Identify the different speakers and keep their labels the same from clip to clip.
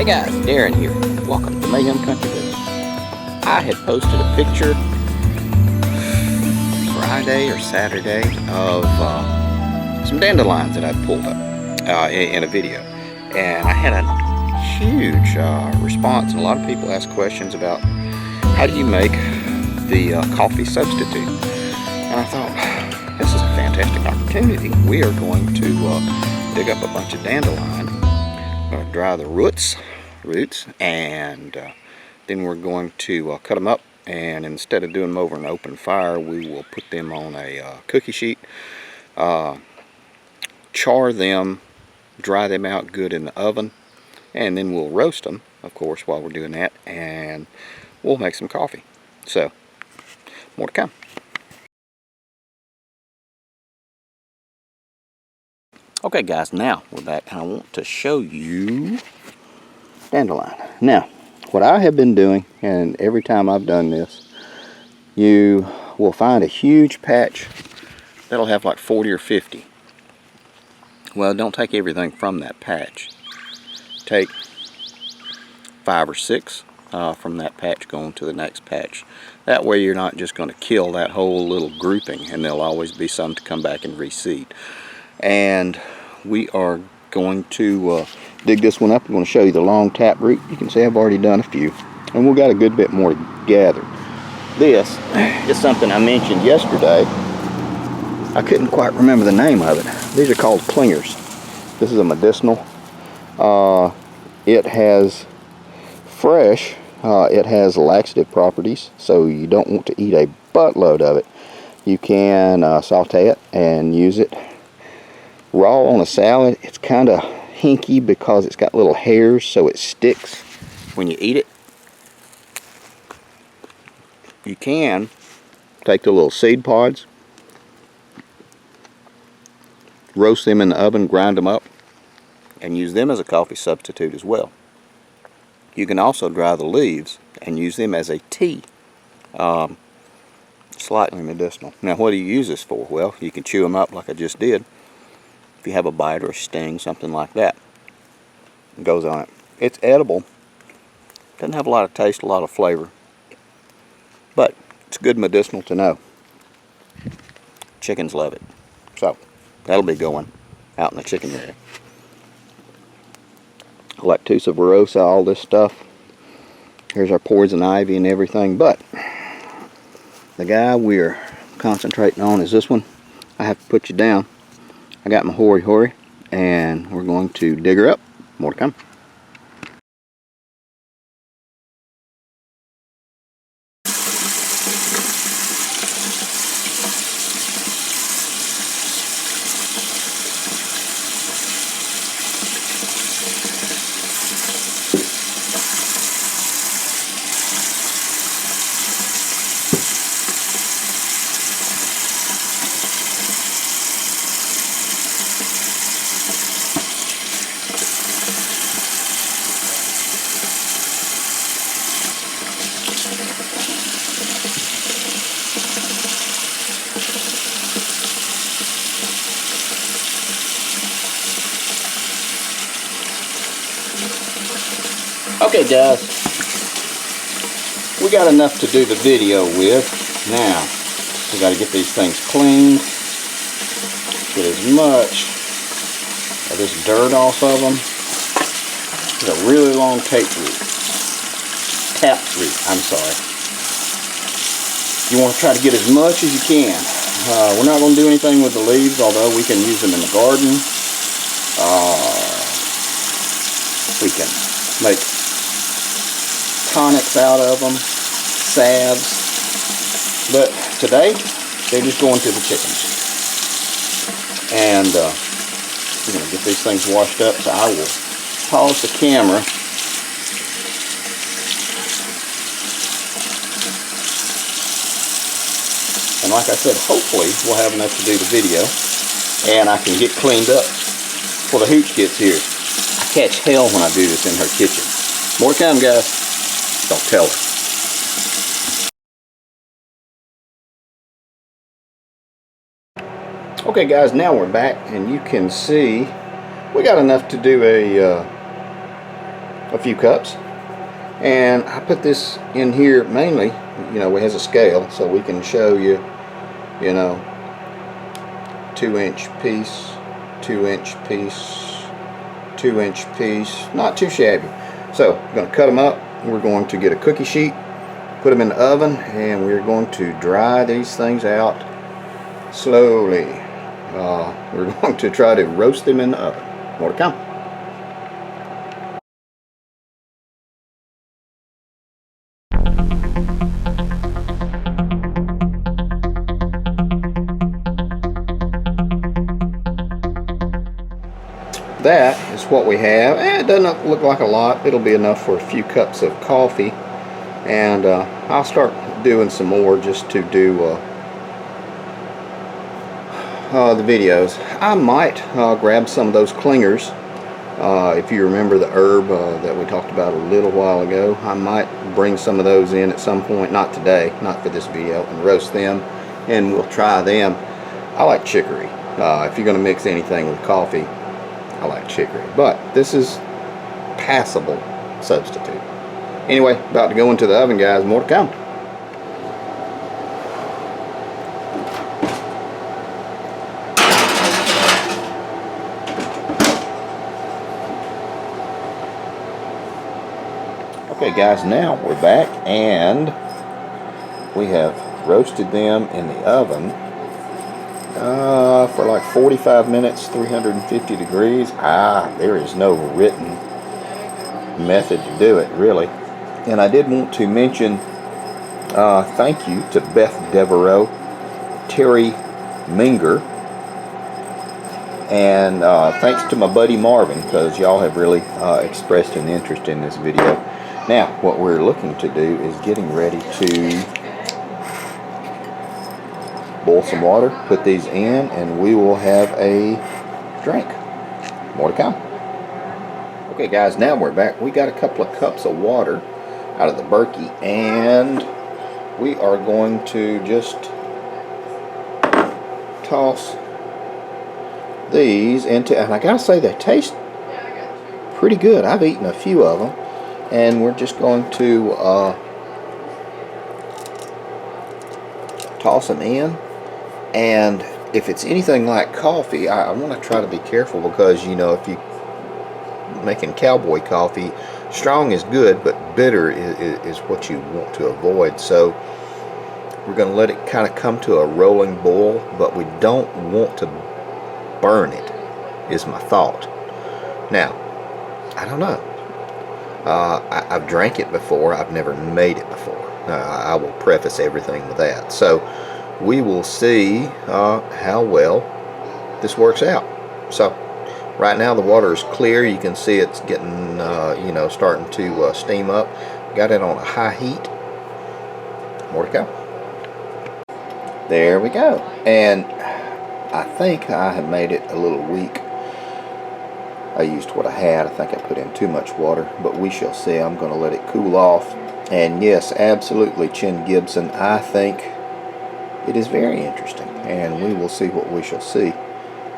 Speaker 1: Hey guys, Darren here. Welcome to Mayhem Country Village. I had posted a picture Friday or Saturday of some dandelions that I pulled up in a video, and I had a huge response, and a lot of people asked questions about how do you make the coffee substitute. And I thought, this is a fantastic opportunity. We are going to dig up a bunch of dandelion. We're going to dry the roots, and then we're going to cut them up, and instead of doing them over an open fire, we will put them on a cookie sheet, char them, dry them out good in the oven, and then we'll roast them, of course, while we're doing that, and we'll make some coffee. So, more to come. Okay guys, now we're back, and I want to show you dandelion. Now, what I have been doing, and every time I've done this, you will find a huge patch that'll have like 40 or 50. Well, don't take everything from that patch. Take 5 or 6 from that patch going to the next patch. That way you're not just going to kill that whole little grouping, and there'll always be some to come back and reseed. And we are going to dig this one up. I'm going to show you the long tap root. You can see I've already done a few, and we've got a good bit more to gather. This is something I mentioned yesterday. I couldn't quite remember the name of it. These are called clingers. This is a medicinal. It has fresh. It has laxative properties, so you don't want to eat a buttload of it. You can saute it and use it raw on a salad. It's kind of hinky because it's got little hairs, so it sticks when you eat it. You can take the little seed pods, roast them in the oven, grind them up, and use them as a coffee substitute as well. You can also dry the leaves and use them as a tea. Slightly medicinal. Now, what do you use this for? Well, you can chew them up like I just did. If you have a bite or a sting, something like that, it goes on it. It's edible. Doesn't have a lot of taste, a lot of flavor, but it's good medicinal to know. Chickens love it, so that'll be going out in the chicken area. Lactusa verosa, all this stuff. Here's our poison ivy and everything, but the guy we're concentrating on is this one. I have to put you down. I got my hory, and we're going to dig her up. More to come. Okay guys, we got enough to do the video with. Now, we got to get these things cleaned, get as much of this dirt off of them. It's a really long tap root, I'm sorry. You want to try to get as much as you can. We're not going to do anything with the leaves, although we can use them in the garden. We can make tonics out of them, salves, but today they're just going to the chickens. And we're going to get these things washed up, so I will pause the camera and, like I said, hopefully we'll have enough to do the video and I can get cleaned up before the hooch gets here. I catch hell when I do this in her kitchen. More to come, guys. Don't tell her. Okay guys, now we're back, and you can see we got enough to do a few cups. And I put this in here mainly, you know, it has a scale so we can show you, you know, 2-inch piece, 2-inch piece, 2-inch piece, not too shabby. So I'm going to cut them up. We're going to get a cookie sheet, put them in the oven, and we're going to dry these things out slowly. We're going to try to roast them in the oven. More to come. That is what we have. It doesn't look like a lot. It'll be enough for a few cups of coffee. And I'll start doing some more just to do the videos. I might grab some of those clingers. If you remember the herb that we talked about a little while ago, I might bring some of those in at some point, not today, not for this video, and roast them, and we'll try them. I like chicory. If you're going to mix anything with coffee, I like chicory, but this is passable substitute. Anyway, about to go into the oven, guys. More to come. Okay, guys, now we're back, and we have roasted them in the oven for like 45 minutes, 350 degrees. There is no written method to do it, really. And I did want to mention thank you to Beth Devereaux, Terry Minger, and thanks to my buddy Marvin, because y'all have really expressed an interest in this video. Now, what we're looking to do is getting ready to boil some water, put these in, and we will have a drink. More to come. Okay, guys, now we're back. We got a couple of cups of water out of the Berkey, and we are going to just toss these into, and I gotta say they taste pretty good. I've eaten a few of them, and we're just going to toss them in. And if it's anything like coffee, I want to try to be careful, because, you know, if you're making cowboy coffee, strong is good, but bitter is what you want to avoid. So we're going to let it kind of come to a rolling boil, but we don't want to burn it, is my thought. Now, I don't know. I've drank it before. I've never made it before. I will preface everything with that. So we will see how well this works out. So right now the water is clear. You can see it's getting, you know, starting to steam up. Got it on a high heat. More to go. There we go. And I think I have made it a little weak. I used what I had. I think I put in too much water, but we shall see. I'm going to let it cool off. And yes, absolutely, Chin Gibson, I think it is very interesting, and we will see what we shall see.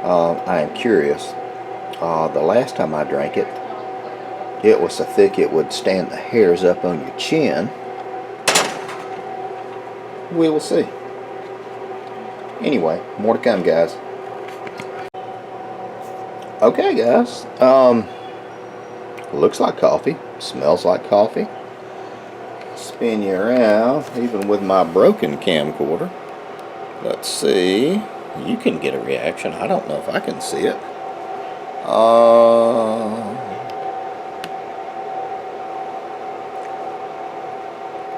Speaker 1: I am curious. The last time I drank it, it was so thick it would stand the hairs up on your chin. We will see. Anyway, more to come, guys. Okay, guys. Looks like coffee. Smells like coffee. Spin you around, even with my broken camcorder. Let's see. You can get a reaction. I don't know if I can see it.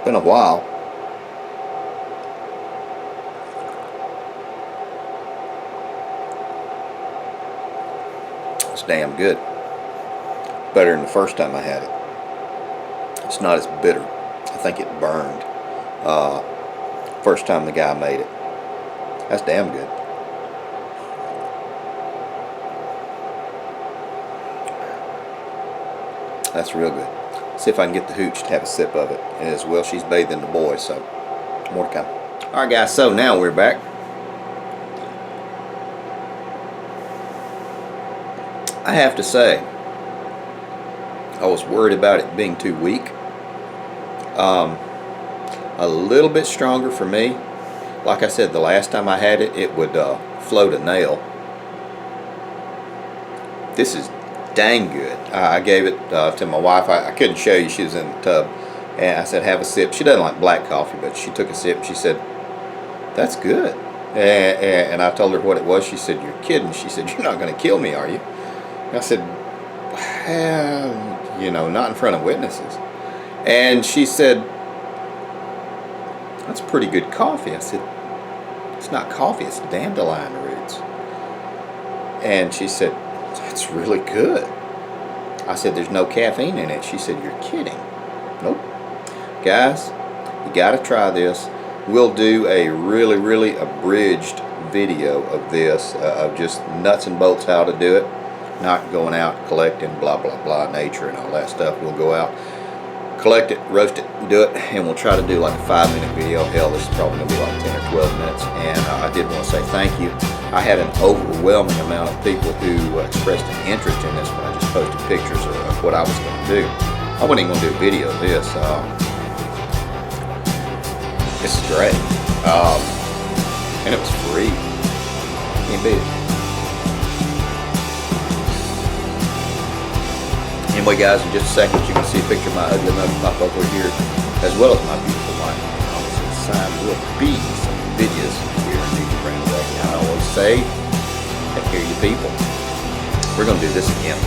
Speaker 1: Been a while. It's damn good. Better than the first time I had it. It's not as bitter. I think it burned first time the guy made it. That's damn good. That's real good. See if I can get the hooch to have a sip of it. And as well, she's bathing the boys, so more to come. Alright guys, so now we're back. I have to say, I was worried about it being too weak. A little bit stronger for me. Like I said, the last time I had it, it would float a nail. This is dang good. I gave it to my wife. I couldn't show you, she was in the tub. And I said, have a sip. She doesn't like black coffee, but she took a sip and she said, that's good. And I told her what it was. She said, you're kidding. She said, you're not going to kill me, are you? And I said, well, you know, not in front of witnesses. And she said, that's pretty good coffee. I said, it's not coffee, it's dandelion roots. And she said, that's really good. I said, there's no caffeine in it. She said, you're kidding. Nope. Guys, you got to try this. We'll do a really abridged video of this, of just nuts and bolts how to do it. Not going out collecting blah blah blah nature and all that stuff. We'll go out, collect it, roast it, do it, and we'll try to do like a 5-minute video. Hell, this is probably going to be like 10 or 12 minutes. And I did want to say thank you. I had an overwhelming amount of people who expressed an interest in this when I just posted pictures of what I was going to do. I wasn't even going to do a video of this. This is great. And it was free. Can't beat it. Anyway, guys, in just a second, you can see a picture of my ugly mug pop over here, as well as my beautiful wife. On the side will be some videos here in YouTube Brand Way. I always say, take care of your people. We're going to do this again.